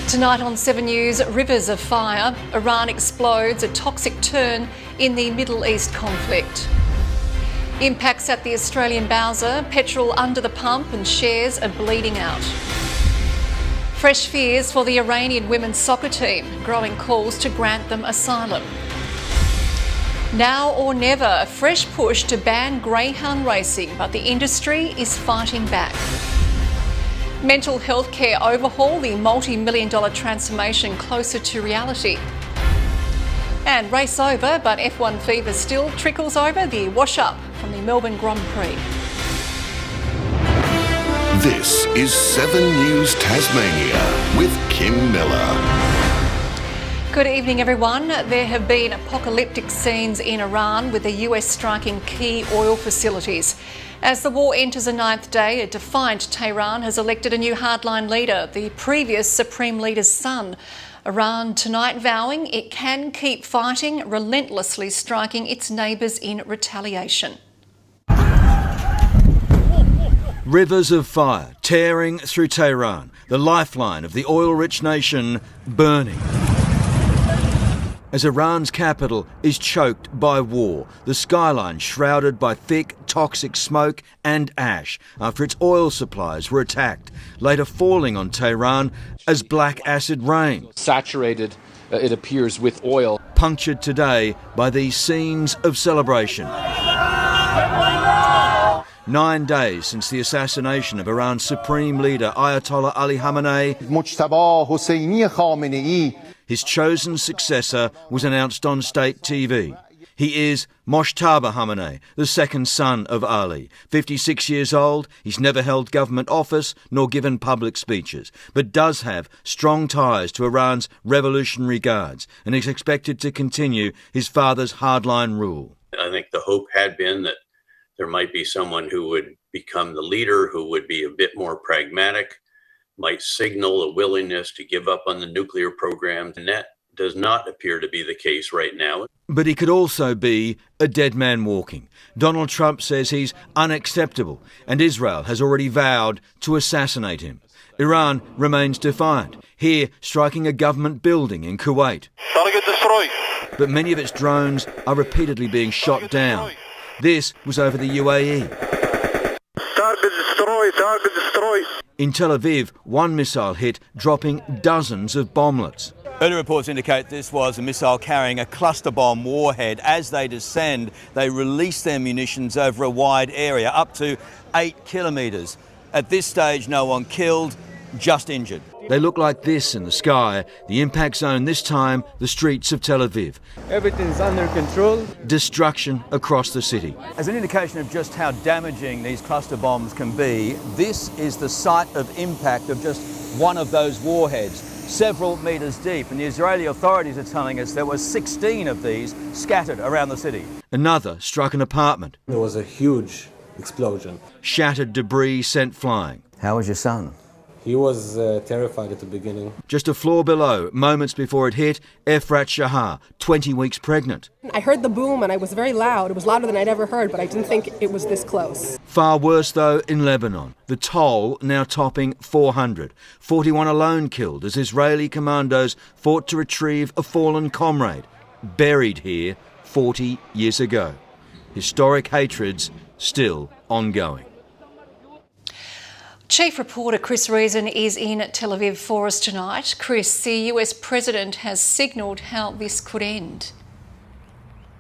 Tonight on 7 News, rivers of fire. Iran explodes, a toxic turn in the Middle East conflict. Impacts at the Australian Bowser, petrol under the pump and shares are bleeding out. Fresh fears for the Iranian women's soccer team, growing calls to grant them asylum. Now or never, a fresh push to ban greyhound racing, but the industry is fighting back. Mental health care overhaul, the multi-million-dollar transformation closer to reality. And race over, but F1 fever still trickles over, the wash-up from the Melbourne Grand Prix. This is 7 News Tasmania with Kim Millar. Good evening, everyone. There have been apocalyptic scenes in Iran, with the US striking key oil facilities. As the war enters a ninth day, a defiant Tehran has elected a new hardline leader, the previous Supreme Leader's son. Iran tonight vowing it can keep fighting, relentlessly striking its neighbours in retaliation. Rivers of fire tearing through Tehran, the lifeline of the oil-rich nation burning. As Iran's capital is choked by war, the skyline shrouded by thick, toxic smoke and ash after its oil supplies were attacked, later falling on Tehran as black acid rain. Saturated, it appears, with oil. Punctured today by these scenes of celebration. 9 days since the assassination of Iran's supreme leader Ayatollah Ali Khamenei, his chosen successor was announced on state TV. He is Moshtaba Khamenei, the second son of Ali. 56 years old, he's never held government office nor given public speeches, but does have strong ties to Iran's Revolutionary Guards and is expected to continue his father's hardline rule. I think the hope had been that there might be someone who would become the leader, who would be a bit more pragmatic, might signal a willingness to give up on the nuclear program. And that does not appear to be the case right now. But he could also be a dead man walking. Donald Trump says he's unacceptable, and Israel has already vowed to assassinate him. Iran remains defiant, here striking a government building in Kuwait. Target destroyed. But many of its drones are repeatedly being shot down. This was over the UAE. Target destroyed. In Tel Aviv, one missile hit, dropping dozens of bomblets. Early reports indicate this was a missile carrying a cluster bomb warhead. As they descend, they release their munitions over a wide area, up to 8 kilometres. At this stage, no one killed, just injured. They look like this in the sky. The impact zone this time, the streets of Tel Aviv. Everything's under control. Destruction across the city. As an indication of just how damaging these cluster bombs can be, this is the site of impact of just one of those warheads, several metres deep. And the Israeli authorities are telling us there were 16 of these scattered around the city. Another struck an apartment. There was a huge explosion. Shattered debris sent flying. How was your son? He was terrified at the beginning. Just a floor below, moments before it hit, Efrat Shahar, 20 weeks pregnant. I heard the boom and it was very loud. It was louder than I'd ever heard, but I didn't think it was this close. Far worse, though, in Lebanon. The toll now topping 400. 41 alone killed as Israeli commandos fought to retrieve a fallen comrade, buried here 40 years ago. Historic hatreds still ongoing. Chief reporter Chris Reason is in Tel Aviv for us tonight. Chris, the US President has signalled how this could end.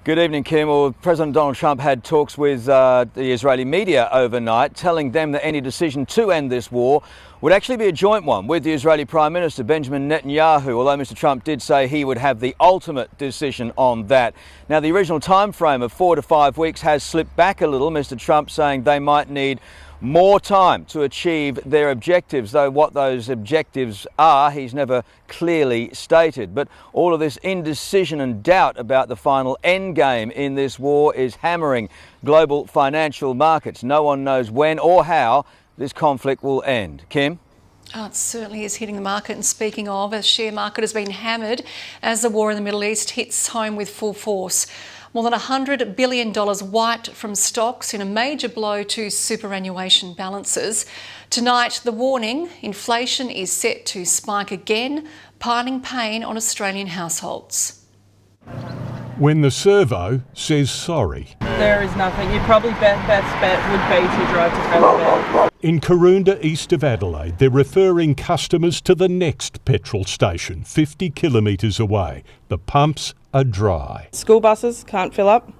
Good evening, Kim. Well, President Donald Trump had talks with the Israeli media overnight, telling them that any decision to end this war would actually be a joint one with the Israeli Prime Minister Benjamin Netanyahu, although Mr. Trump did say he would have the ultimate decision on that. Now, the original time frame of 4 to 5 weeks has slipped back a little, Mr. Trump saying they might need more time to achieve their objectives, though what those objectives are, he's never clearly stated. But all of this indecision and doubt about the final end game in this war is hammering global financial markets. No one knows when or how this conflict will end. Kim? Oh, it certainly is hitting the market. And speaking of, the share market has been hammered as the war in the Middle East hits home with full force. More than $100 billion wiped from stocks in a major blow to superannuation balances. Tonight, the warning: inflation is set to spike again, piling pain on Australian households. When the servo says sorry. There is nothing. Your probably best bet would be to drive to Tasmania. In Karoonda, east of Adelaide, they're referring customers to the next petrol station, 50 kilometres away. The pumps are dry. School buses can't fill up.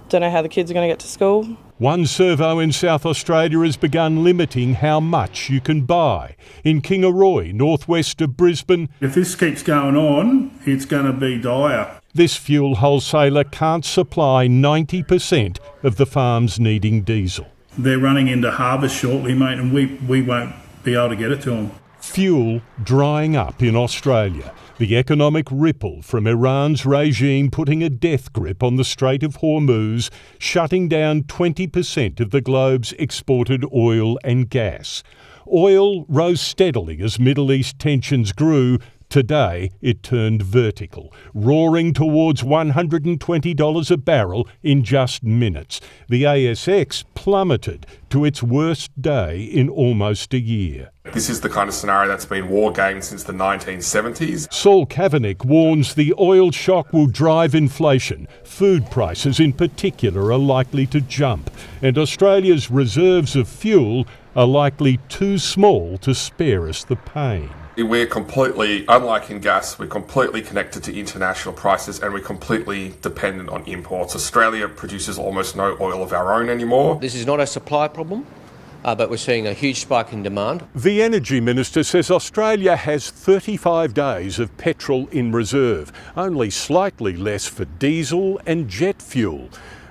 Don't know how the kids are going to get to school. One servo in South Australia has begun limiting how much you can buy. In Kingaroy, northwest of Brisbane, if this keeps going on, it's going to be dire. This fuel wholesaler can't supply 90% of the farms needing diesel. They're running into harvest shortly, mate, and we won't be able to get it to them. Fuel drying up in Australia. The economic ripple from Iran's regime putting a death grip on the Strait of Hormuz, shutting down 20% of the globe's exported oil and gas. Oil rose steadily as Middle East tensions grew. Today, it turned vertical, roaring towards $120 a barrel in just minutes. The ASX plummeted to its worst day in almost a year. This is the kind of scenario that's been war gamed since the 1970s. Saul Kavanagh warns the oil shock will drive inflation. Food prices in particular are likely to jump, and Australia's reserves of fuel are likely too small to spare us the pain. We're completely, unlike in gas, we're completely connected to international prices and we're completely dependent on imports. Australia produces almost no oil of our own anymore. This is not a supply problem, but we're seeing a huge spike in demand. The Energy Minister says Australia has 35 days of petrol in reserve, only slightly less for diesel and jet fuel.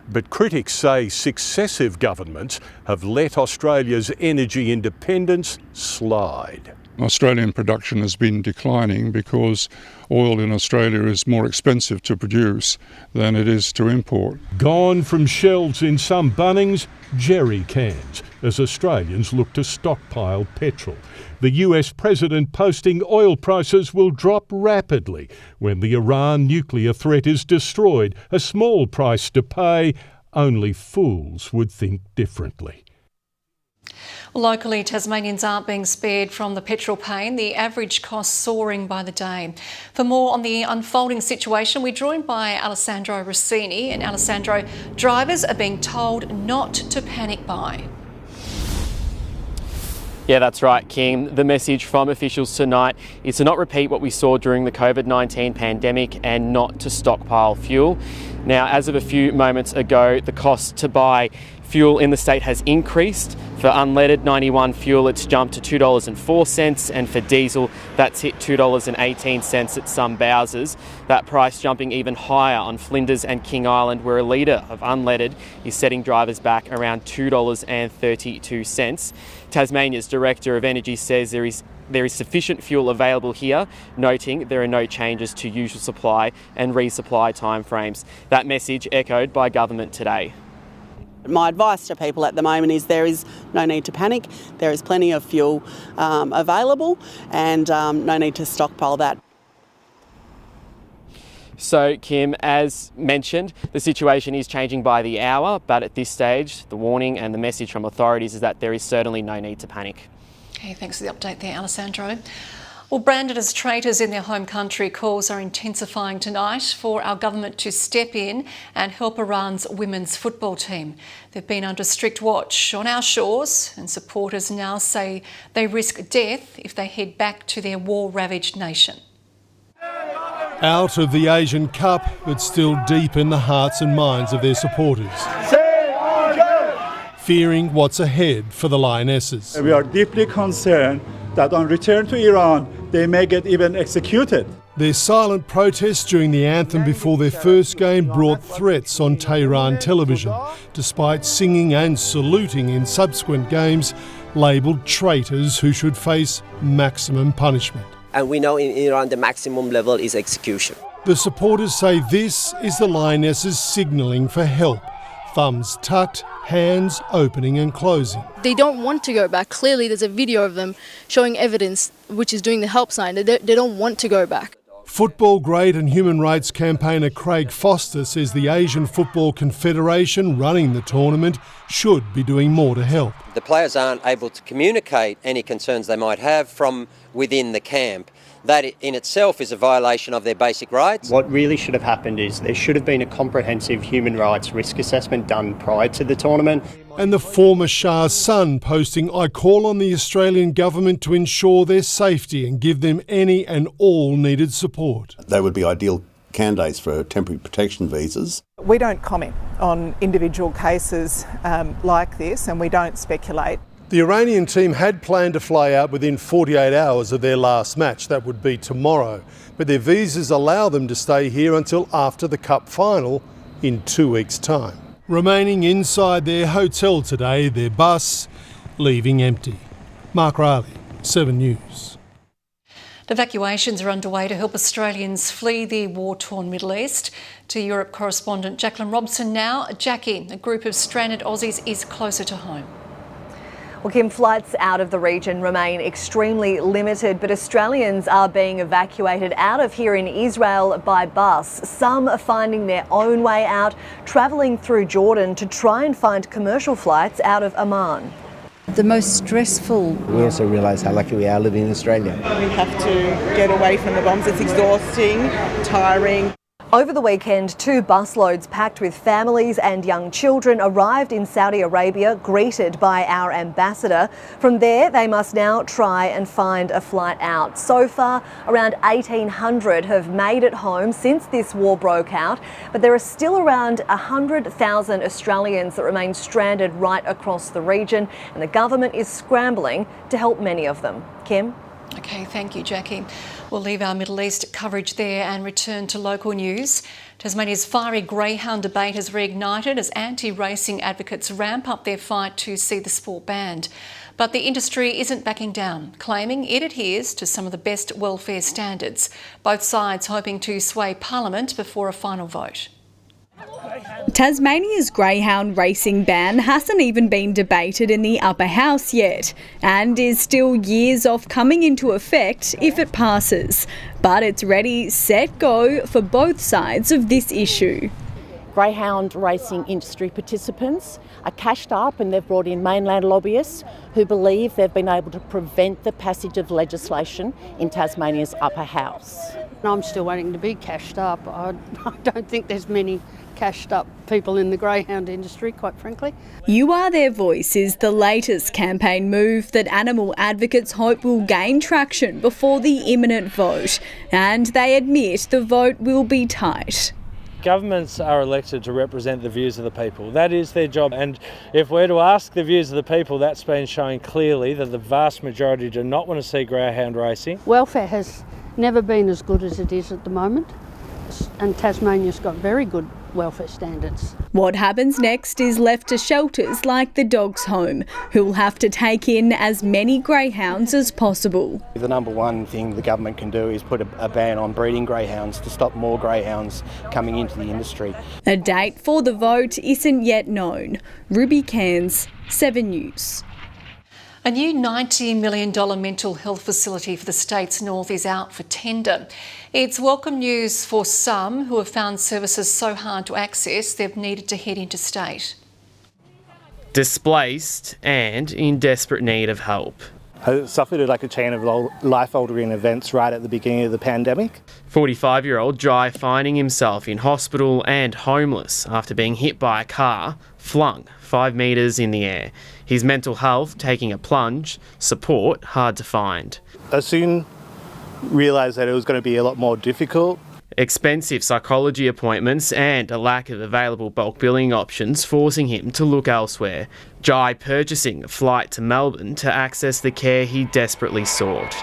But critics say successive governments have let Australia's energy independence slide. Australian production has been declining because oil in Australia is more expensive to produce than it is to import. Gone from shelves in some Bunnings, jerry cans, as Australians look to stockpile petrol. The US president posting oil prices will drop rapidly when the Iran nuclear threat is destroyed. A small price to pay. Only fools would think differently. Locally, Tasmanians aren't being spared from the petrol pain, the average cost soaring by the day. For more on the unfolding situation, we're joined by Alessandro Rossini. And Alessandro, drivers are being told not to panic buy. Yeah, that's right, Kim. The message from officials tonight is to not repeat what we saw during the COVID-19 pandemic and not to stockpile fuel. Now, as of a few moments ago, the cost to buy fuel in the state has increased. For unleaded 91 fuel, it's jumped to $2.04, and for diesel, that's hit $2.18 at some bowsers. That price jumping even higher on Flinders and King Island, where a litre of unleaded is setting drivers back around $2.32. Tasmania's Director of Energy says there is sufficient fuel available here, noting there are no changes to usual supply and resupply timeframes. That message echoed by government today. My advice to people at the moment is there is no need to panic. There is plenty of fuel available and no need to stockpile that. So, Kim, as mentioned, the situation is changing by the hour, but at this stage, the warning and the message from authorities is that there is certainly no need to panic. Okay, thanks for the update there, Alessandro. Well, branded as traitors in their home country, calls are intensifying tonight for our government to step in and help Iran's women's football team. They've been under strict watch on our shores, and supporters now say they risk death if they head back to their war-ravaged nation. Out of the Asian Cup, but still deep in the hearts and minds of their supporters, fearing what's ahead for the Lionesses. We are deeply concerned that on return to Iran, they may get even executed. Their silent protests during the anthem before their first game brought threats on Tehran television, despite singing and saluting in subsequent games, labelled traitors who should face maximum punishment. And we know in Iran the maximum level is execution. The supporters say this is the Lionesses signalling for help. Thumbs tucked, hands opening and closing. They don't want to go back. Clearly there's a video of them showing evidence which is doing the help sign. They don't want to go back. Football great and human rights campaigner Craig Foster says the Asian Football Confederation running the tournament should be doing more to help. The players aren't able to communicate any concerns they might have from within the camp. That in itself is a violation of their basic rights. What really should have happened is there should have been a comprehensive human rights risk assessment done prior to the tournament. And the former Shah's son posting, "I call on the Australian government to ensure their safety and give them any and all needed support." They would be ideal candidates for temporary protection visas. We don't comment on individual cases like this, and we don't speculate. The Iranian team had planned to fly out within 48 hours of their last match. That would be tomorrow. But their visas allow them to stay here until after the Cup final in 2 weeks' time. Remaining inside their hotel today, their bus leaving empty. Mark Riley, 7 News. Evacuations are underway to help Australians flee the war-torn Middle East. To Europe correspondent Jacqueline Robson now. Jackie, a group of stranded Aussies is closer to home. Well, Kim, flights out of the region remain extremely limited, but Australians are being evacuated out of here in Israel by bus. Some are finding their own way out, travelling through Jordan to try and find commercial flights out of Amman. The most stressful. We also realise how lucky we are living in Australia. We have to get away from the bombs. It's exhausting, tiring. Over the weekend, 2 busloads packed with families and young children arrived in Saudi Arabia, greeted by our ambassador. From there, they must now try and find a flight out. So far, around 1,800 have made it home since this war broke out, but there are still around 100,000 Australians that remain stranded right across the region, and the government is scrambling to help many of them. Kim? Okay, thank you, Jackie. We'll leave our Middle East coverage there and return to local news. Tasmania's fiery greyhound debate has reignited as anti-racing advocates ramp up their fight to see the sport banned. But the industry isn't backing down, claiming it adheres to some of the best welfare standards. Both sides hoping to sway Parliament before a final vote. Tasmania's greyhound racing ban hasn't even been debated in the upper house yet and is still years off coming into effect if it passes. But it's ready, set, go for both sides of this issue. Greyhound racing industry participants are cashed up and they've brought in mainland lobbyists who believe they've been able to prevent the passage of legislation in Tasmania's upper house. I'm still waiting to be cashed up. I don't think there's many cashed up people in the greyhound industry, quite frankly. You Are Their Voice is the latest campaign move that animal advocates hope will gain traction before the imminent vote, and they admit the vote will be tight. Governments are elected to represent the views of the people. That is their job, and if we're to ask the views of the people, that's been showing clearly that the vast majority do not want to see greyhound racing. Welfare has never been as good as it is at the moment, and Tasmania's got very good welfare standards. What happens next is left to shelters like the Dogs Home, who'll have to take in as many greyhounds as possible. The number one thing the government can do is put a ban on breeding greyhounds to stop more greyhounds coming into the industry. A date for the vote isn't yet known. Ruby Cairns, 7 News. A new $90 million mental health facility for the state's north is out for tender. It's welcome news for some who have found services so hard to access they've needed to head interstate. Displaced and in desperate need of help. I suffered like a chain of life-altering events right at the beginning of the pandemic. 45-year-old Jai finding himself in hospital and homeless after being hit by a car, flung 5 metres in the air. His mental health taking a plunge, support hard to find. I soon realised that it was going to be a lot more difficult. Expensive psychology appointments and a lack of available bulk billing options forcing him to look elsewhere. Jai purchasing a flight to Melbourne to access the care he desperately sought.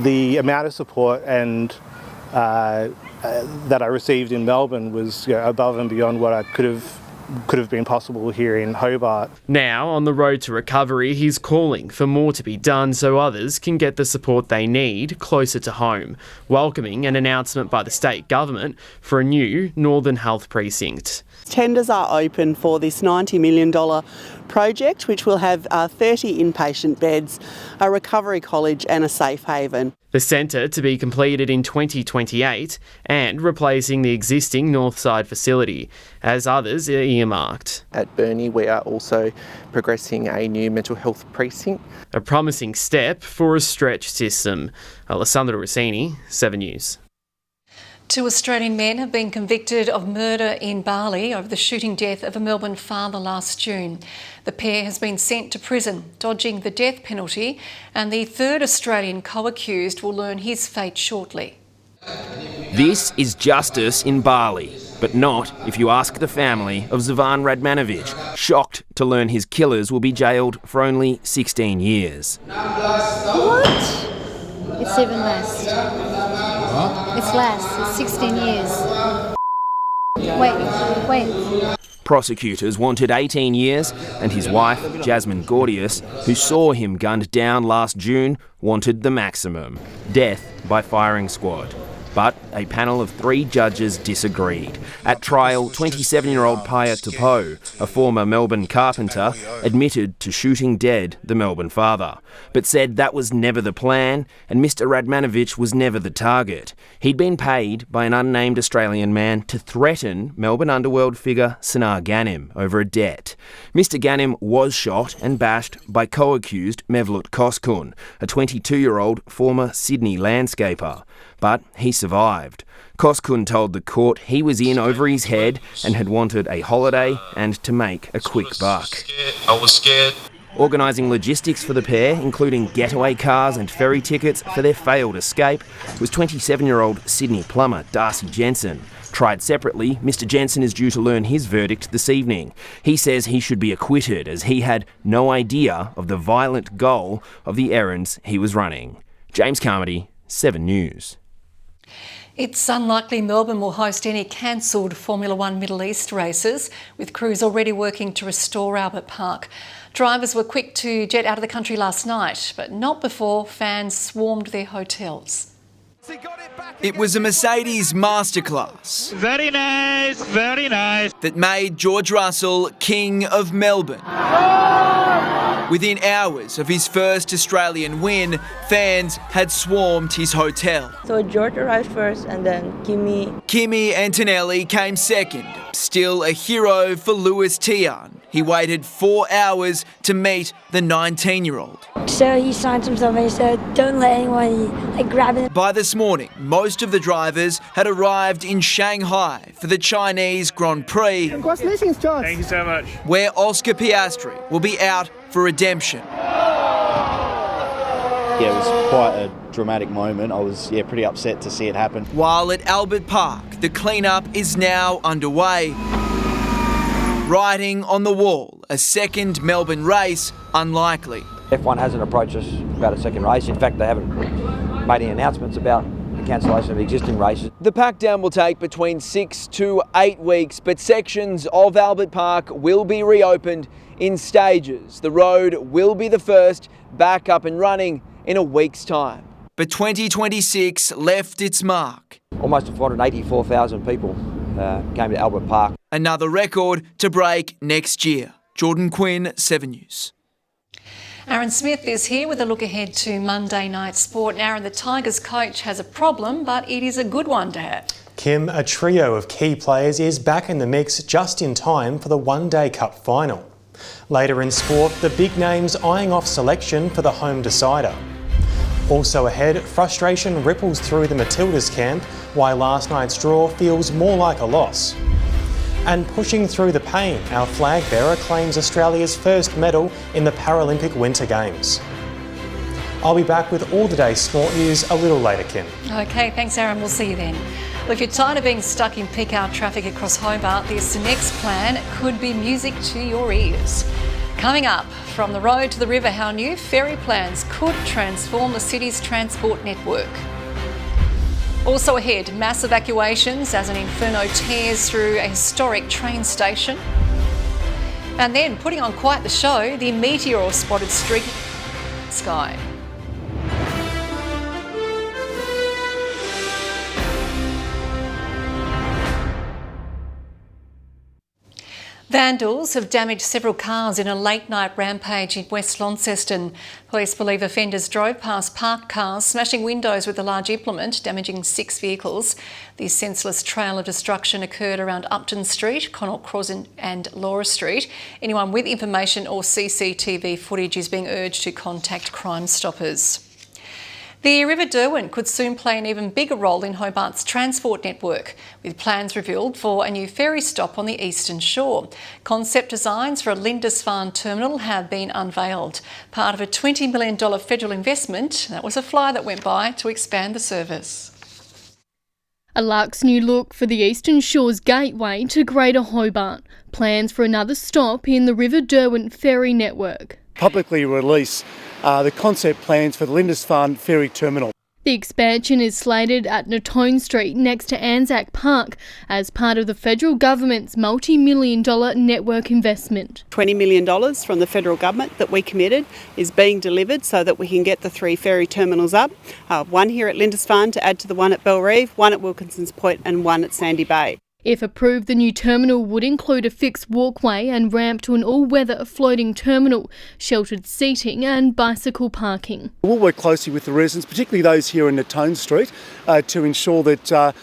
The amount of support and that I received in Melbourne was above and beyond what I could have been possible here in Hobart. Now, on the road to recovery, he's calling for more to be done so others can get the support they need closer to home, welcoming an announcement by the state government for a new Northern Health Precinct. Tenders are open for this $90 million project, which will have 30 inpatient beds, a recovery college and a safe haven. The centre to be completed in 2028 and replacing the existing Northside facility, as others are earmarked. At Burnie, we are also progressing a new mental health precinct. A promising step for a stretch system. Alessandro Rossini, 7 News. 2 Australian men have been convicted of murder in Bali over the shooting death of a Melbourne father last June. The pair has been sent to prison, dodging the death penalty, and the third Australian co-accused will learn his fate shortly. This is justice in Bali, but not if you ask the family of Zovan Radmanovic, shocked to learn his killers will be jailed for only 16 years. What? It's even less. It's less. It's 16 years. Wait. Prosecutors wanted 18 years, and his wife, Jasmine Gordius, who saw him gunned down last June, wanted the maximum: death by firing squad. But a panel of 3 judges disagreed. At trial, 27-year-old Kiah, a former Melbourne carpenter, admitted to shooting dead the Melbourne father, but said that was never the plan and Mr Radmanovic was never the target. He'd been paid by an unnamed Australian man to threaten Melbourne underworld figure Sanar Ghanim over a debt. Mr Ghanim was shot and bashed by co-accused Mevlut Koskun, a 22-year-old former Sydney landscaper. But he survived. Koskun told the court he was in over his head and had wanted a holiday and to make a quick buck. I was scared. Organising logistics for the pair, including getaway cars and ferry tickets for their failed escape, was 27-year-old Sydney plumber Darcy Jensen. Tried separately, Mr Jensen is due to learn his verdict this evening. He says he should be acquitted as he had no idea of the violent goal of the errands he was running. James Carmody, 7 News. It's unlikely Melbourne will host any cancelled Formula One Middle East races, with crews already working to restore Albert Park. Drivers were quick to jet out of the country last night, but not before fans swarmed their hotels. It was a Mercedes masterclass. Very nice, that made George Russell king of Melbourne. Within hours of his first Australian win, fans had swarmed his hotel. So George arrived first and then Kimi Antonelli came second, still a hero for Lewis Tian. He waited 4 hours to meet the 19-year-old. So he signed himself and he said, don't let anyone grab him. By this morning, most of the drivers had arrived in Shanghai for the Chinese Grand Prix. Congratulations, George. Thank you so much. Where Oscar Piastri will be out for redemption. Yeah, it was quite a dramatic moment. I was pretty upset to see it happen. While at Albert Park, the cleanup is now underway. Writing on the wall, a second Melbourne race unlikely. F1 hasn't approached us about a second race. In fact, they haven't made any announcements about the cancellation of existing races. The packdown will take between 6 to 8 weeks, but sections of Albert Park will be reopened in stages. The road will be the first back up and running in a week's time. But 2026 left its mark. Almost 484,000 people came to Albert Park. Another record to break next year. Jordan Quinn, 7 News. Aaron Smith is here with a look ahead to Monday night sport. Now, Aaron, the Tigers coach has a problem, but it is a good one to have. Kim, a trio of key players is back in the mix just in time for the One-Day Cup final. Later in sport, the big names eyeing off selection for the home decider. Also ahead, frustration ripples through the Matildas camp, why last night's draw feels more like a loss. And pushing through the pain, our flag bearer claims Australia's first medal in the Paralympic Winter Games. I'll be back with all the day's sport news a little later, Kim. Okay, thanks Aaron, we'll see you then. Well, if you're tired of being stuck in peak hour traffic across Hobart, this next plan could be music to your ears. Coming up, from the road to the river, how new ferry plans could transform the city's transport network. Also ahead, mass evacuations as an inferno tears through a historic train station. And then, putting on quite the show, the meteor spotted streak sky. Vandals have damaged several cars in a late-night rampage in West Launceston. Police believe offenders drove past parked cars, smashing windows with a large implement, damaging 6 vehicles. The senseless trail of destruction occurred around Upton Street, Connaught Cross and Laura Street. Anyone with information or CCTV footage is being urged to contact Crime Stoppers. The River Derwent could soon play an even bigger role in Hobart's transport network, with plans revealed for a new ferry stop on the eastern shore. Concept designs for a Lindisfarne terminal have been unveiled, part of a $20 million federal investment. That was a fly that went by to expand the service. A luxe new look for the Eastern Shore's gateway to Greater Hobart. Plans for another stop in the River Derwent ferry network. Publicly release the concept plans for the Lindisfarne ferry terminal. The expansion is slated at Natone Street next to Anzac Park as part of the federal government's multi-million-dollar network investment. $20 million from the federal government that we committed is being delivered so that we can get the 3 ferry terminals up. One here at Lindisfarne to add to the one at Bellerive, one at Wilkinson's Point and one at Sandy Bay. If approved, the new terminal would include a fixed walkway and ramp to an all-weather floating terminal, sheltered seating and bicycle parking. We'll work closely with the residents, particularly those here in Natone Street, to ensure that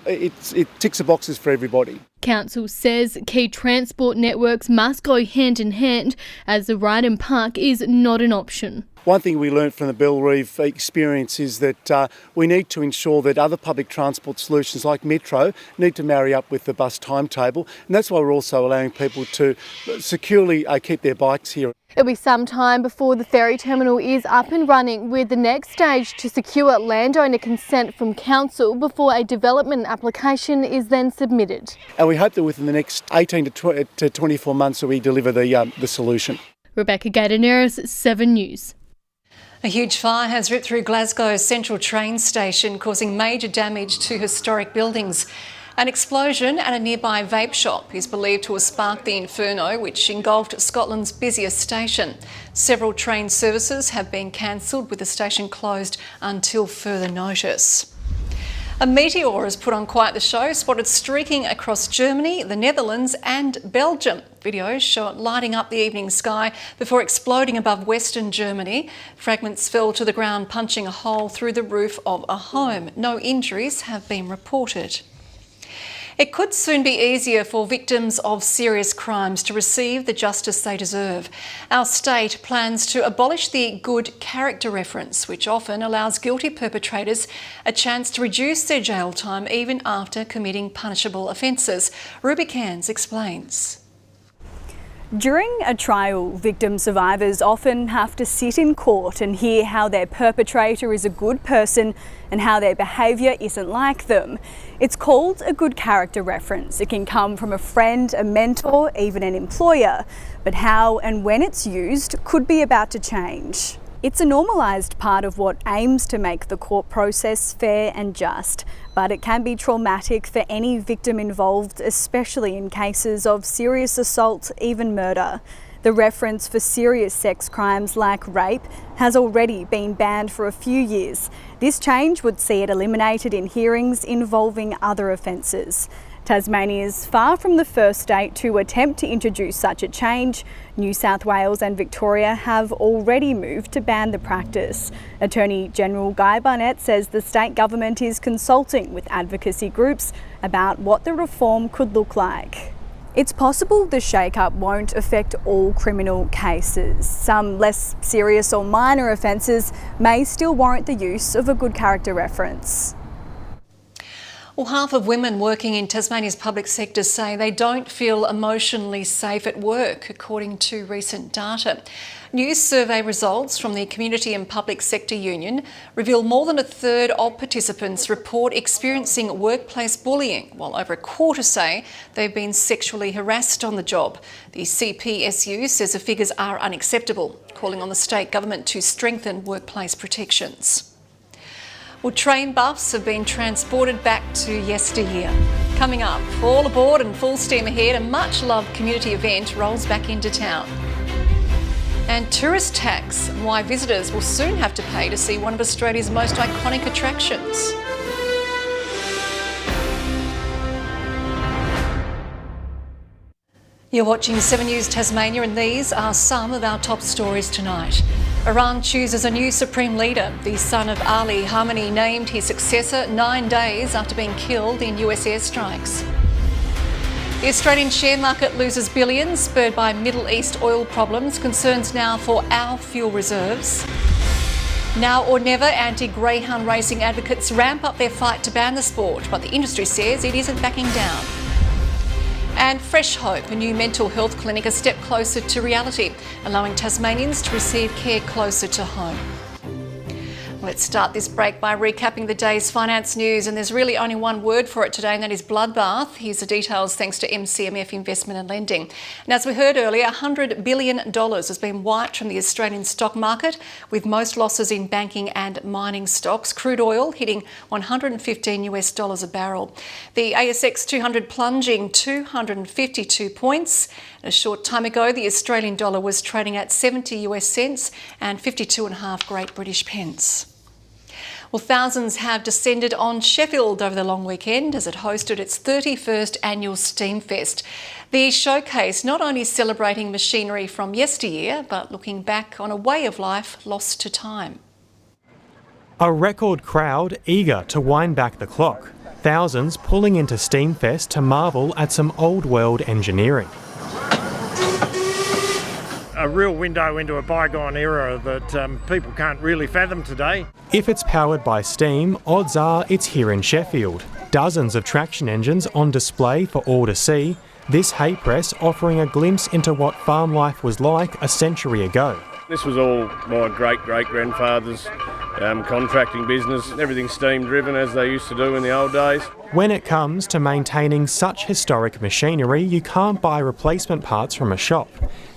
it ticks the boxes for everybody. Council says key transport networks must go hand in hand as the ride and park is not an option. One thing we learned from the Bellerive experience is that we need to ensure that other public transport solutions like Metro need to marry up with the bus timetable, and that's why we're also allowing people to securely keep their bikes here. It'll be some time before the ferry terminal is up and running, with the next stage to secure landowner consent from council before a development application is then submitted. And we hope that within the next 18 to 24 months that we deliver the solution. Rebecca Gaidaneris, 7 News. A huge fire has ripped through Glasgow's central train station, causing major damage to historic buildings. An explosion at a nearby vape shop is believed to have sparked the inferno, which engulfed Scotland's busiest station. Several train services have been cancelled, with the station closed until further notice. A meteor has put on quite the show, spotted streaking across Germany, the Netherlands and Belgium. Videos show it lighting up the evening sky before exploding above western Germany. Fragments fell to the ground, punching a hole through the roof of a home. No injuries have been reported. It could soon be easier for victims of serious crimes to receive the justice they deserve. Our state plans to abolish the good character reference, which often allows guilty perpetrators a chance to reduce their jail time even after committing punishable offences. Ruby Cairns explains. During a trial, victim survivors often have to sit in court and hear how their perpetrator is a good person and how their behaviour isn't like them. It's called a good character reference. It can come from a friend, a mentor, even an employer. But how and when it's used could be about to change. It's a normalised part of what aims to make the court process fair and just, but it can be traumatic for any victim involved, especially in cases of serious assault, even murder. The reference for serious sex crimes like rape has already been banned for a few years. This change would see it eliminated in hearings involving other offences. Tasmania is far from the first state to attempt to introduce such a change. New South Wales and Victoria have already moved to ban the practice. Attorney General Guy Barnett says the state government is consulting with advocacy groups about what the reform could look like. It's possible the shake-up won't affect all criminal cases. Some less serious or minor offences may still warrant the use of a good character reference. Well, half of women working in Tasmania's public sector say they don't feel emotionally safe at work, according to recent data. New survey results from the Community and Public Sector Union reveal more than a third of participants report experiencing workplace bullying, while over a quarter say they've been sexually harassed on the job. The CPSU says the figures are unacceptable, calling on the state government to strengthen workplace protections. Well, train buffs have been transported back to yesteryear. Coming up, all aboard and full steam ahead, a much-loved community event rolls back into town. And tourist tax, why visitors will soon have to pay to see one of Australia's most iconic attractions. You're watching 7 News Tasmania, and these are some of our top stories tonight. Iran chooses a new supreme leader. The son of Ali Khamenei named his successor 9 days after being killed in US airstrikes. The Australian share market loses billions, spurred by Middle East oil problems. Concerns now for our fuel reserves. Now or never, anti-greyhound racing advocates ramp up their fight to ban the sport, but the industry says it isn't backing down. And Fresh Hope, a new mental health clinic, a step closer to reality, allowing Tasmanians to receive care closer to home. Let's start this break by recapping the day's finance news, and there's really only one word for it today, and that is bloodbath. Here's the details thanks to MCMF Investment and Lending. And as we heard earlier, $100 billion has been wiped from the Australian stock market, with most losses in banking and mining stocks. Crude oil hitting $115 a barrel. The ASX 200 plunging 252 points. A short time ago, the Australian dollar was trading at 70 US cents and 52.5 Great British pence. Well, thousands have descended on Sheffield over the long weekend as it hosted its 31st annual Steamfest. The showcase not only celebrating machinery from yesteryear, but looking back on a way of life lost to time. A record crowd eager to wind back the clock. Thousands pulling into Steamfest to marvel at some old world engineering. A real window into a bygone era that people can't really fathom today. If it's powered by steam, odds are it's here in Sheffield. Dozens of traction engines on display for all to see, this hay press offering a glimpse into what farm life was like a century ago. This was all my great-great-grandfather's contracting business. Everything steam driven as they used to do in the old days. When it comes to maintaining such historic machinery, you can't buy replacement parts from a shop.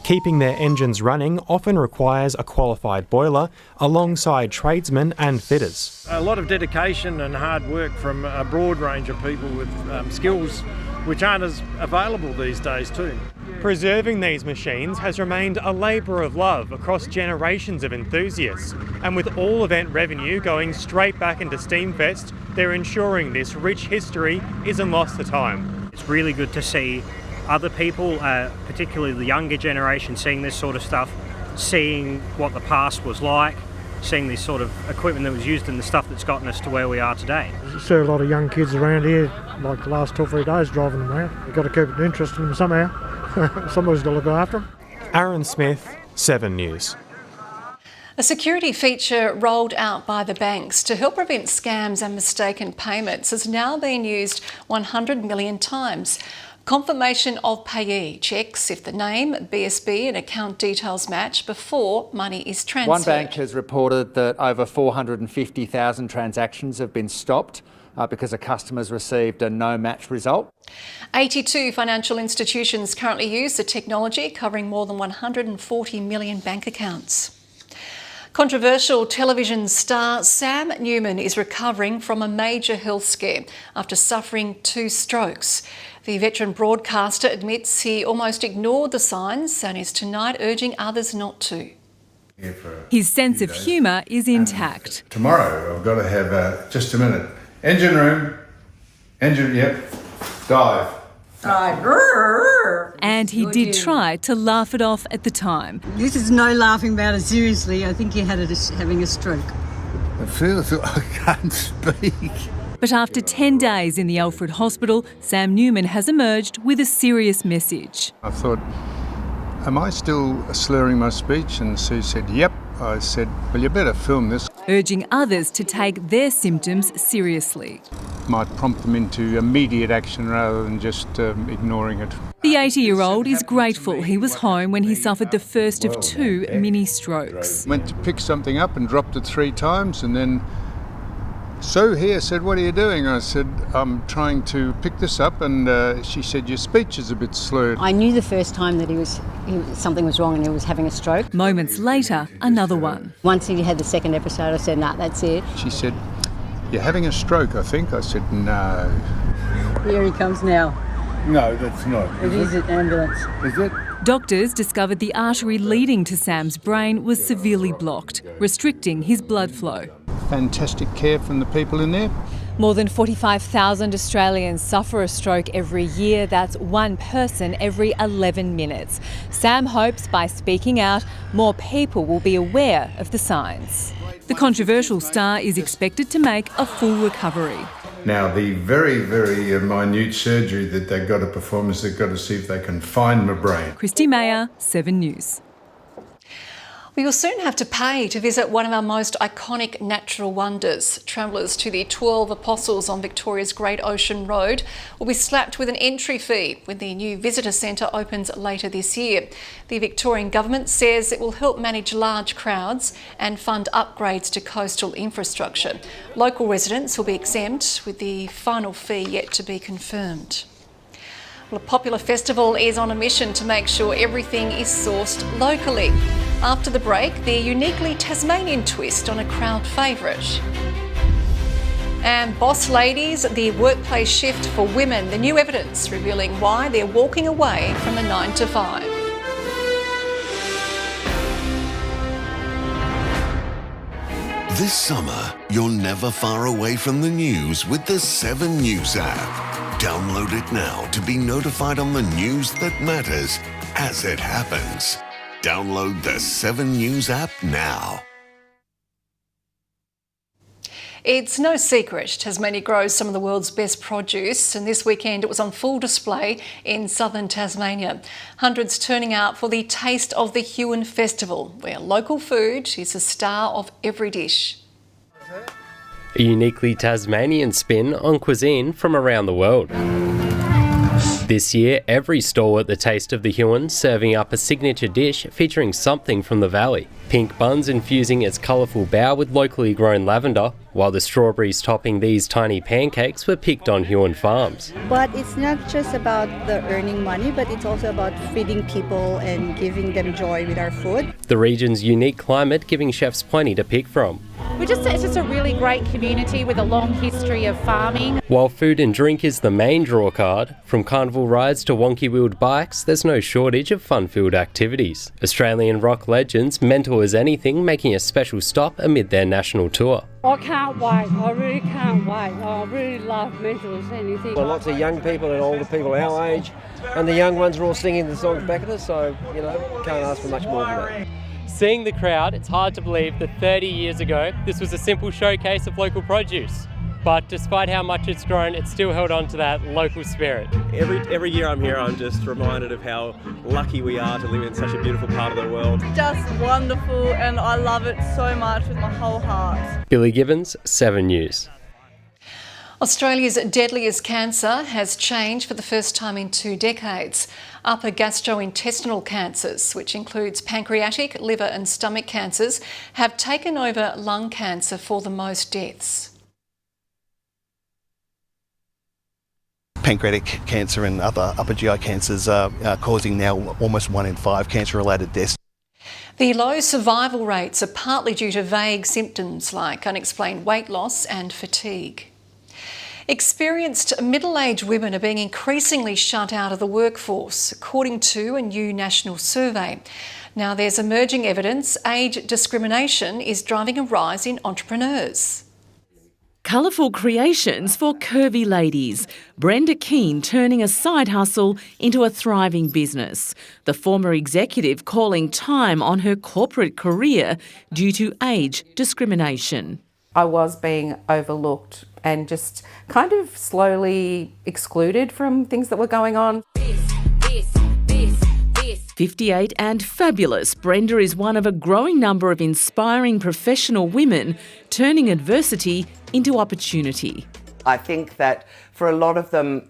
Keeping their engines running often requires a qualified boiler alongside tradesmen and fitters. A lot of dedication and hard work from a broad range of people with skills which aren't as available these days too. Preserving these machines has remained a labour of love across generations of enthusiasts, and with all event revenue going straight back into Steamfest, they're ensuring this rich history isn't lost to time. It's really good to see other people, particularly the younger generation, seeing this sort of stuff, seeing what the past was like, seeing this sort of equipment that was used and the stuff that's gotten us to where we are today. You see a lot of young kids around here, like the last 2 or 3 days driving them around. You've got to keep it interesting them somehow. Somebody's got to look after them. Aaron Smith, 7 News. A security feature rolled out by the banks to help prevent scams and mistaken payments has now been used 100 million times. Confirmation of payee checks if the name, BSB and account details match before money is transferred. One bank has reported that over 450,000 transactions have been stopped because a customer's received a no-match result. 82 financial institutions currently use the technology, covering more than 140 million bank accounts. Controversial television star Sam Newman is recovering from a major health scare after suffering 2 strokes. The veteran broadcaster admits he almost ignored the signs and is tonight urging others not to. His sense of humour is intact. Tomorrow I've got to have, just a minute, engine room, yep, dive. And he did try to laugh it off at the time. This is no laughing about it, seriously. I think he had having a stroke. I feel I can't speak. But after 10 days in the Alfred Hospital, Sam Newman has emerged with a serious message. I thought, am I still slurring my speech? And Sue said, yep. I said, well, you better film this. Urging others to take their symptoms seriously. Might prompt them into immediate action rather than just ignoring it. The 80-year-old is grateful he was home when he suffered the first of 2 mini strokes. Went to pick something up and dropped it 3 times, and then Sue here said, what are you doing? I said, I'm trying to pick this up, and she said, your speech is a bit slurred. I knew the first time that something was wrong and he was having a stroke. Moments later, another one. Once he had the second episode, I said, nah, that's it. She said, you're having a stroke, I think. I said, no. Here he comes now. No, that's not. It is an ambulance. Is it? Doctors discovered the artery leading to Sam's brain was severely blocked, restricting his blood flow. Fantastic care from the people in there. More than 45,000 Australians suffer a stroke every year. That's one person every 11 minutes. Sam hopes by speaking out, more people will be aware of the signs. The controversial star is expected to make a full recovery. Now, the very, very minute surgery that they've got to perform is they've got to see if they can find my brain. Christy Mayer, 7 News. We will soon have to pay to visit one of our most iconic natural wonders. Travellers to the 12 Apostles on Victoria's Great Ocean Road will be slapped with an entry fee when the new visitor centre opens later this year. The Victorian Government says it will help manage large crowds and fund upgrades to coastal infrastructure. Local residents will be exempt, with the final fee yet to be confirmed. Well, a popular festival is on a mission to make sure everything is sourced locally. After the break, the uniquely Tasmanian twist on a crowd favourite. And boss ladies, the workplace shift for women, the new evidence revealing why they're walking away from a 9 to 5. This summer, you're never far away from the news with the 7 News app. Download it now to be notified on the news that matters as it happens. Download the 7 News app now. It's no secret Tasmania grows some of the world's best produce, and this weekend it was on full display in southern Tasmania. Hundreds turning out for the Taste of the Huon Festival, where local food is the star of every dish. A uniquely Tasmanian spin on cuisine from around the world. This year, every stall at the Taste of the Huon serving up a signature dish featuring something from the valley. Pink buns infusing its colourful bowl with locally grown lavender, while the strawberries topping these tiny pancakes were picked on Huon farms. But it's not just about the earning money, but it's also about feeding people and giving them joy with our food. The region's unique climate giving chefs plenty to pick from. It's just a really great community with a long history of farming. While food and drink is the main draw card, from carnival rides to wonky-wheeled bikes, there's no shortage of fun-filled activities. Australian rock legends Mental as Anything making a special stop amid their national tour. I can't wait, I really can't wait. I really love Mental as Anything. Well, lots of young people and older people our age, and the young ones are all singing the songs back at us, so, can't ask for much more than that. Seeing the crowd, it's hard to believe that 30 years ago, this was a simple showcase of local produce. But despite how much it's grown, it's still held on to that local spirit. Every year I'm here, I'm just reminded of how lucky we are to live in such a beautiful part of the world. Just wonderful, and I love it so much with my whole heart. Billy Gibbons, 7 News. Australia's deadliest cancer has changed for the first time in 2 decades. Upper gastrointestinal cancers, which includes pancreatic, liver and stomach cancers, have taken over lung cancer for the most deaths. Pancreatic cancer and other upper GI cancers are causing now almost 1 in 5 cancer-related deaths. The low survival rates are partly due to vague symptoms like unexplained weight loss and fatigue. Experienced middle-aged women are being increasingly shut out of the workforce, according to a new national survey. Now, there's emerging evidence age discrimination is driving a rise in entrepreneurs. Colourful creations for curvy ladies. Brenda Keane turning a side hustle into a thriving business. The former executive calling time on her corporate career due to age discrimination. I was being overlooked and just kind of slowly excluded from things that were going on. 58 and fabulous, Brenda is one of a growing number of inspiring professional women turning adversity into opportunity. I think that for a lot of them,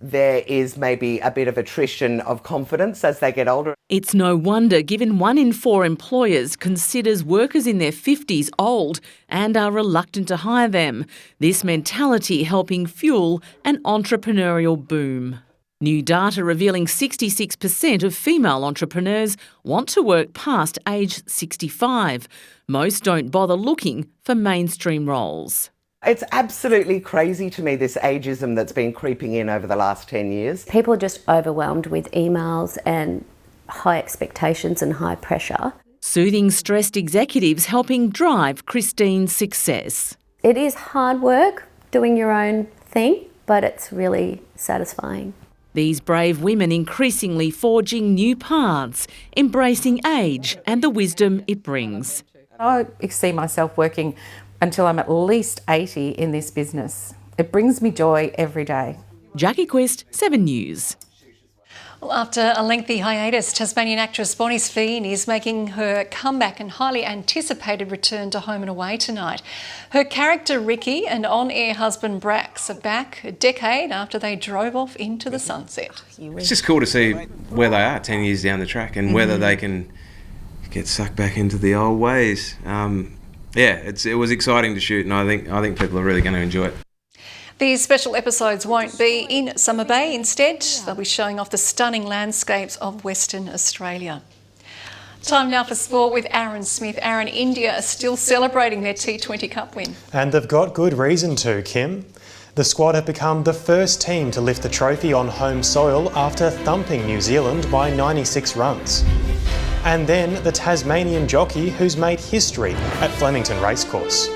there is maybe a bit of attrition of confidence as they get older. It's no wonder, given 1 in 4 employers considers workers in their 50s old and are reluctant to hire them. This mentality helping fuel an entrepreneurial boom. New data revealing 66% of female entrepreneurs want to work past age 65. Most don't bother looking for mainstream roles. It's absolutely crazy to me, this ageism that's been creeping in over the last 10 years. People are just overwhelmed with emails and high expectations and high pressure. Soothing stressed executives helping drive Christine's success. It is hard work, doing your own thing, but it's really satisfying. These brave women increasingly forging new paths, embracing age and the wisdom it brings. I see myself working until I'm at least 80 in this business. It brings me joy every day. Jackie Quist, 7 News. Well, after a lengthy hiatus, Tasmanian actress Bonnie Sveen is making her comeback and highly anticipated return to Home and Away tonight. Her character Ricky and on-air husband Brax are back a decade after they drove off into the sunset. It's just cool to see where they are 10 years down the track and whether they can get sucked back into the old ways. It was exciting to shoot, and I think people are really going to enjoy it. These special episodes won't be in Summer Bay. Instead, they'll be showing off the stunning landscapes of Western Australia. Time now for sport with Aaron Smith. Aaron, India are still celebrating their T20 Cup win. And they've got good reason to, Kim. The squad have become the first team to lift the trophy on home soil after thumping New Zealand by 96 runs. And then the Tasmanian jockey who's made history at Flemington Racecourse.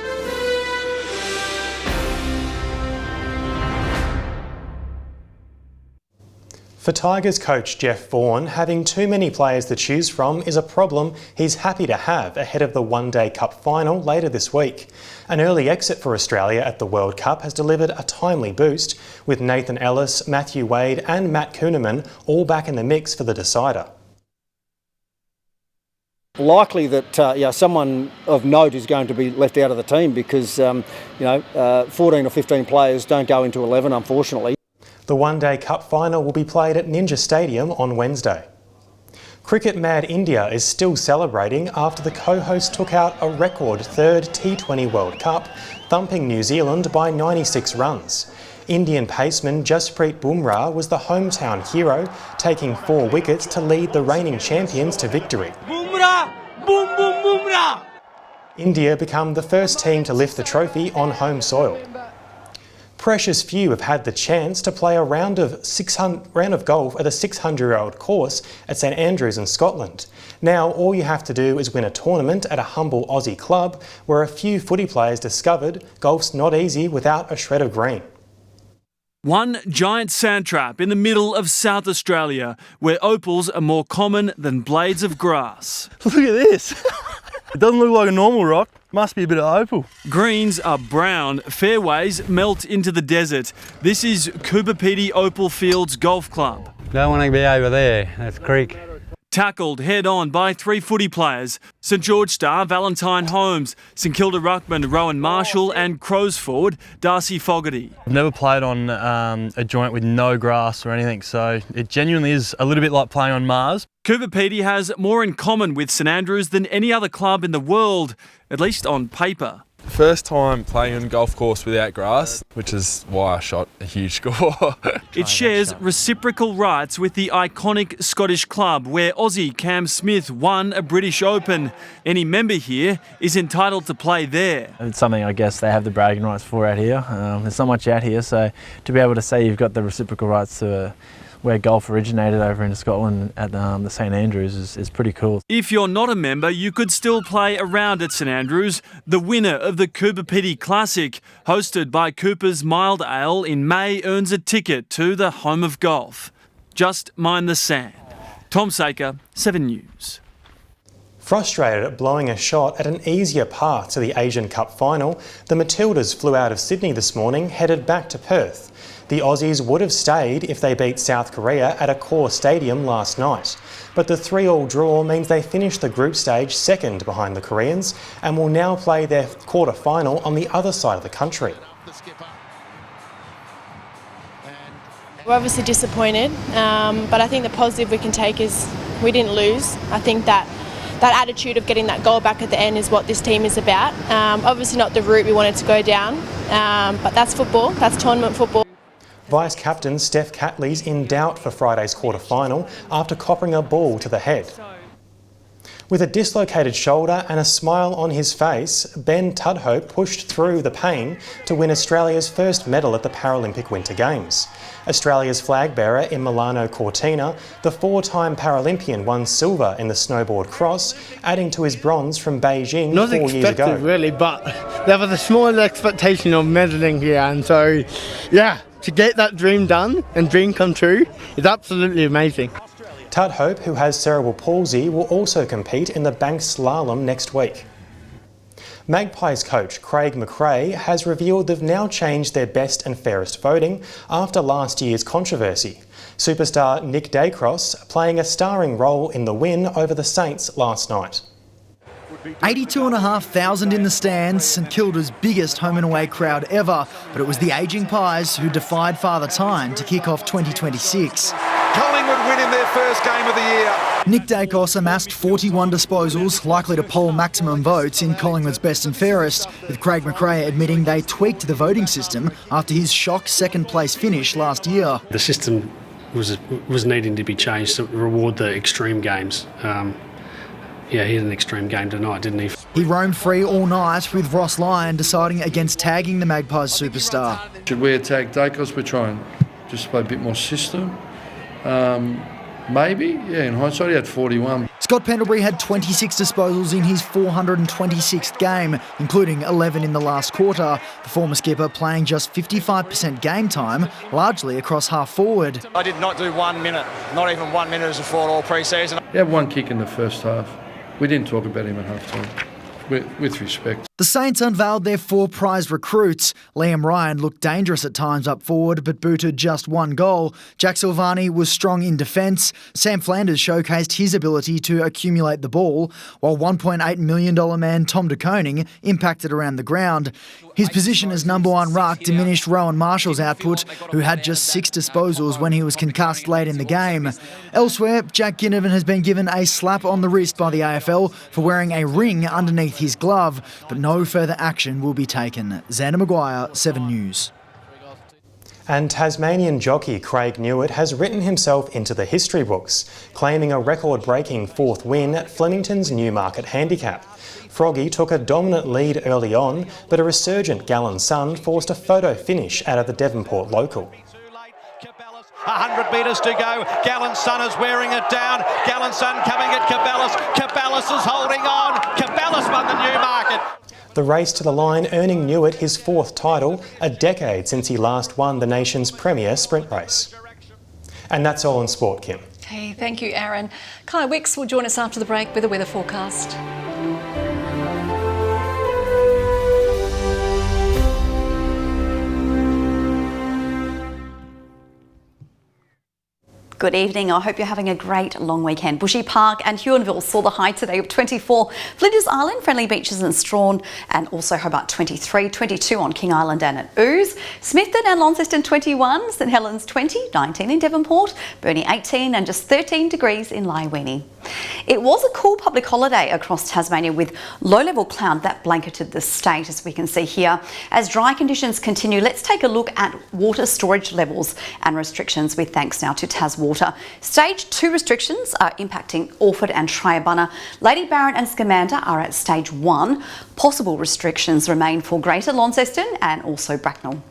For Tigers coach Jeff Vaughan, having too many players to choose from is a problem he's happy to have ahead of the One-Day Cup final later this week. An early exit for Australia at the World Cup has delivered a timely boost, with Nathan Ellis, Matthew Wade and Matt Kuhneman all back in the mix for the decider. Likely that someone of note is going to be left out of the team because 14 or 15 players don't go into 11, unfortunately. The One-Day Cup final will be played at Ninja Stadium on Wednesday. Cricket mad India is still celebrating after the co-host took out a record third T20 World Cup, thumping New Zealand by 96 runs. Indian paceman Jasprit Bumrah was the hometown hero, taking 4 wickets to lead the reigning champions to victory. Bumrah! Boom, boom, Bumrah! India become the first team to lift the trophy on home soil. Precious few have had the chance to play a round of golf at a 600-year-old course at St Andrews in Scotland. Now all you have to do is win a tournament at a humble Aussie club where a few footy players discovered golf's not easy without a shred of green. One giant sand trap in the middle of South Australia where opals are more common than blades of grass. Look at this. It doesn't look like a normal rock. Must be a bit of opal. Greens are brown, fairways melt into the desert. This is Coopapedy Opal Fields Golf Club. Don't want to be over there, that's creek. Tackled head-on by 3 footy players, St George star Valentine Holmes, St Kilda ruckman Rowan Marshall and Crowsford Darcy Fogarty. I've never played on a joint with no grass or anything, so it genuinely is a little bit like playing on Mars. Coopapedy has more in common with St Andrews than any other club in the world, at least on paper. First time playing on a golf course without grass, which is why I shot a huge score. It shares reciprocal rights with the iconic Scottish club where Aussie Cam Smith won a British Open. Any member here is entitled to play there. It's something I guess they have the bragging rights for out here. There's not much out here, so to be able to say you've got the reciprocal rights to where golf originated over in Scotland at the St Andrews is pretty cool. If you're not a member, you could still play around at St Andrews. The winner of the Coopapedy Classic, hosted by Cooper's Mild Ale in May, earns a ticket to the home of golf. Just mind the sand. Tom Saker, 7 News. Frustrated at blowing a shot at an easier path to the Asian Cup final, the Matildas flew out of Sydney this morning, headed back to Perth. The Aussies would have stayed if they beat South Korea at Accor Stadium last night. But the 3-3 draw means they finished the group stage second behind the Koreans and will now play their quarter-final on the other side of the country. We're obviously disappointed, but I think the positive we can take is we didn't lose. I think that attitude of getting that goal back at the end is what this team is about. Obviously not the route we wanted to go down, but that's football, that's tournament football. Vice-captain Steph Catley's in doubt for Friday's quarter-final after coppering a ball to the head. With a dislocated shoulder and a smile on his face, Ben Tudhope pushed through the pain to win Australia's first medal at the Paralympic Winter Games. Australia's flag bearer in Milano Cortina, the four-time Paralympian won silver in the snowboard cross, adding to his bronze from Beijing 4 years ago. Not expected really, but there was a small expectation of medaling here, and so, yeah, to get that dream done and dream come true is absolutely amazing. Tudhope, who has cerebral palsy, will also compete in the bank slalom next week. Magpies coach Craig McRae has revealed they've now changed their best and fairest voting after last year's controversy. Superstar Nick Dacross playing a starring role in the win over the Saints last night. 82,500 in the stands, St Kilda's biggest home and away crowd ever, but it was the ageing Pies who defied Father Time to kick off 2026. Collingwood winning their first game of the year. Nick Dacos amassed 41 disposals, likely to poll maximum votes in Collingwood's best and fairest, with Craig McRae admitting they tweaked the voting system after his shock second-place finish last year. The system was needing to be changed to reward the extreme games. Yeah, he had an extreme game tonight, didn't he? He roamed free all night, with Ross Lyon deciding against tagging the Magpies superstar. Should we attack Dacos? We're trying just play a bit more system. Maybe, yeah, in hindsight he had 41. Scott Pendlebury had 26 disposals in his 426th game, including 11 in the last quarter. The former skipper playing just 55% game time, largely across half forward. I did not do 1 minute, not even 1 minute as a forward all pre-season. He had one kick in the first half. We didn't talk about him at half-time, with respect. The Saints unveiled their 4 prized recruits. Liam Ryan looked dangerous at times up forward, but booted just 1 goal. Jack Silvani was strong in defence. Sam Flanders showcased his ability to accumulate the ball, while $1.8 million man Tom de Koning impacted around the ground. His position as number 1 ruck diminished Rowan Marshall's output, who had just 6 disposals when he was concussed late in the game. Elsewhere, Jack Ginnivan has been given a slap on the wrist by the AFL for wearing a ring underneath his glove, but no further action will be taken. Xander Maguire, 7 News. And Tasmanian jockey Craig Newitt has written himself into the history books, claiming a record-breaking 4th win at Flemington's Newmarket Handicap. Froggy took a dominant lead early on, but a resurgent Gallen Sun forced a photo finish out of the Devonport local. 100 metres to go. Gallen Sun is wearing it down. Gallen Sun coming at Caballas. Caballas is holding on. Caballas won the Newmarket. The race to the line earning Newitt his 4th title, a decade since he last won the nation's premier sprint race. And that's all in sport, Kim. Hey, thank you, Aaron. Kiah Wicks will join us after the break with a weather forecast. Good evening. I hope you're having a great long weekend. Bushy Park and Huonville saw the high today of 24. Flinders Island, Friendly Beaches and Strawn, and also Hobart 23, 22 on King Island and at Ooze. Smithton and Launceston 21, St Helens 20, 19 in Devonport, Burnie 18 and just 13 degrees in Lyweenie. It was a cool public holiday across Tasmania with low-level cloud that blanketed the state, as we can see here. As dry conditions continue, let's take a look at water storage levels and restrictions with thanks now to TasWater. Stage 2 restrictions are impacting Orford and Triabunna. Lady Barron and Scamander are at Stage 1. Possible restrictions remain for Greater Launceston and also Bracknell.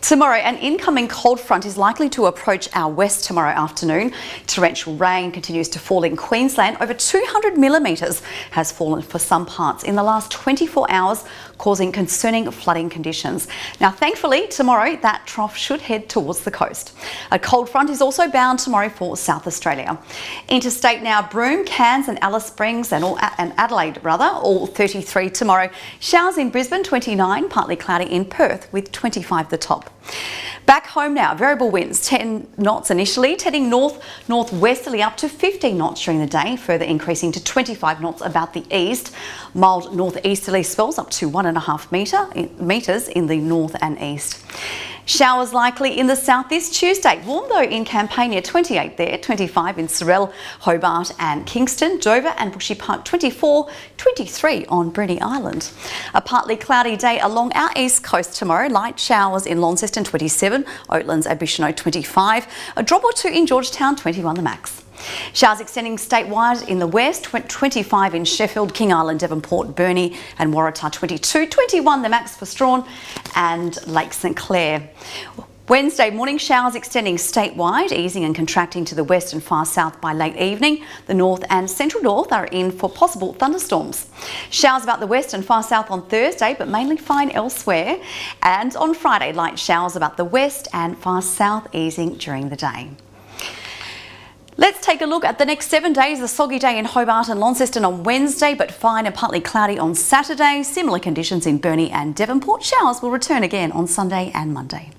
Tomorrow, an incoming cold front is likely to approach our west tomorrow afternoon. Torrential rain continues to fall in Queensland. Over 200 millimetres has fallen for some parts in the last 24 hours, causing concerning flooding conditions. Now, thankfully, tomorrow that trough should head towards the coast. A cold front is also bound tomorrow for South Australia. Interstate now, Broome, Cairns and Alice Springs and Adelaide all 33 tomorrow. Showers in Brisbane 29, partly cloudy in Perth with 25 the top. Back home now, variable winds 10 knots initially, heading north-northwesterly up to 15 knots during the day, further increasing to 25 knots about the east. Mild northeasterly spells up to 1.5 metres in the north and east. Showers likely in the south this Tuesday. Warm though in Campania, 28 there, 25 in Sorell, Hobart and Kingston, Dover and Bushy Park, 24, 23 on Bruny Island. A partly cloudy day along our east coast tomorrow. Light showers in Launceston, 27, Oatlands and Bicheno, 25. A drop or 2 in Georgetown, 21 the max. Showers extending statewide in the west, 25 in Sheffield, King Island, Devonport, Burnie and Waratah 22, 21 the max for Strawn and Lake St Clair. Wednesday morning showers extending statewide, easing and contracting to the west and far south by late evening. The north and central north are in for possible thunderstorms. Showers about the west and far south on Thursday, but mainly fine elsewhere. And on Friday, light showers about the west and far south, easing during the day. Let's take a look at the next 7 days. A soggy day in Hobart and Launceston on Wednesday, but fine and partly cloudy on Saturday. Similar conditions in Burnie and Devonport. Showers will return again on Sunday and Monday.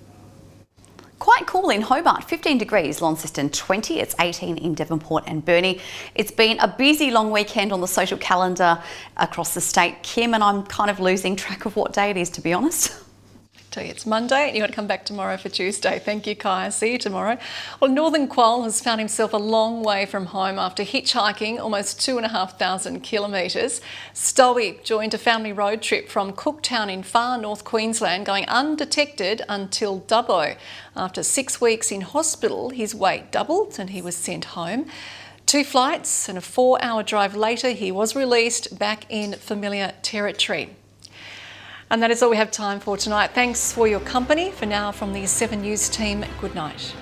Quite cool in Hobart, 15 degrees, Launceston 20, it's 18 in Devonport and Burnie. It's been a busy long weekend on the social calendar across the state, Kim, and I'm kind of losing track of what day it is, to be honest. Tell you it's Monday and you've got to come back tomorrow for Tuesday. Thank you, Kiah. See you tomorrow. Well, Northern Quoll has found himself a long way from home after hitchhiking almost 2,500 kilometres. Stowey joined a family road trip from Cooktown in far north Queensland, going undetected until Dubbo. After 6 weeks in hospital, his weight doubled and he was sent home. 2 flights and a 4-hour drive later, he was released back in familiar territory. And that is all we have time for tonight. Thanks for your company. For now, from the 7 News team, good night.